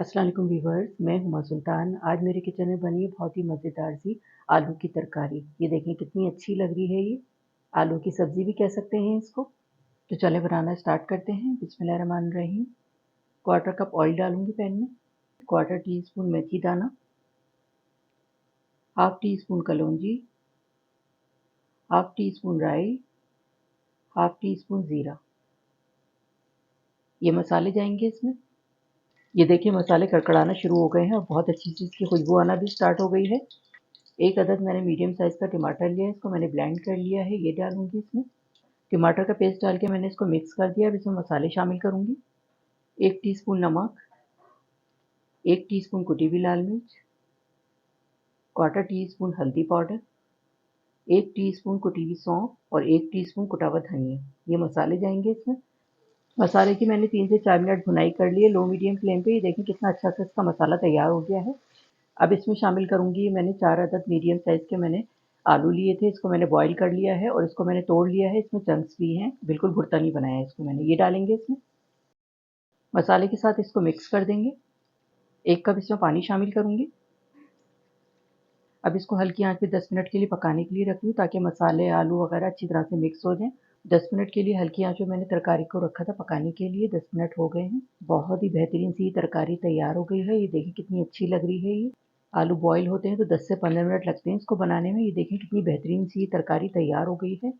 अस्सलाम वालेकुम व्यूअर्स, मैं हुमा सुल्तान। आज मेरे किचन में बनी है बहुत ही मज़ेदार सी आलू की तरकारी। ये देखें कितनी अच्छी लग रही है ये। आलू की सब्ज़ी भी कह सकते हैं इसको। तो चलें बनाना स्टार्ट करते हैं। बिस्मिल्लाहिर्रहमानिर्रहीम। क्वार्टर कप ऑयल डालूँगी पैन में, क्वार्टर टी स्पून मेथी दाना, हाफ़ टी स्पून कलौंजी, हाफ़ टी स्पून राई, हाफ़ टी स्पून ज़ीरा। ये मसाले जाएँगे इसमें। ये देखिए मसाले कड़कड़ाना शुरू हो गए हैं और बहुत अच्छी सी इसकी खुशबू आना भी स्टार्ट हो गई है। एक अदद मैंने मीडियम साइज़ का टमाटर लिया है, इसको मैंने ब्लेंड कर लिया है, ये डालूँगी इसमें। टमाटर का पेस्ट डाल के मैंने इसको मिक्स कर दिया। अब इसमें मसाले शामिल करूँगी। 1 टीस्पून नमक, 1 टीस्पून कुटी हुई लाल मिर्च, क्वार्टर टीस्पून हल्दी पाउडर, 1 टीस्पून कुटी हुई सौंफ और 1 टीस्पून कुटा हुआ धनिया। ये मसाले जाएँगे इसमें। मसाले की मैंने 3 से 4 मिनट भुनाई कर ली है लो मीडियम फ्लेम पे। ये देखें कितना अच्छा सा इसका मसाला तैयार हो गया है। अब इसमें शामिल करूँगी मैंने 4 अदद मीडियम साइज़ के मैंने आलू लिए थे, इसको मैंने बॉयल कर लिया है और इसको मैंने तोड़ लिया है, इसमें चंक्स भी हैं, बिल्कुल भुर्ता नहीं बनाया है इसको मैंने। ये डालेंगे इसमें। मसाले के साथ इसको मिक्स कर देंगे। 1 कप इसमें पानी शामिल करूँगी। अब इसको हल्की आँच पे 10 मिनट के लिए पकाने के लिए रख दूँ ताकि मसाले, आलू वगैरह अच्छी तरह से मिक्स हो जाएँ। 10 मिनट के लिए हल्की आँच पे मैंने तरकारी को रखा था पकाने के लिए। 10 मिनट हो गए हैं। बहुत ही बेहतरीन सी तरकारी तैयार हो गई है। ये देखिए कितनी अच्छी लग रही है ये। आलू बॉयल होते हैं तो 10 से 15 मिनट लगते हैं इसको बनाने में। ये देखें कितनी बेहतरीन सी तरकारी तैयार हो गई है।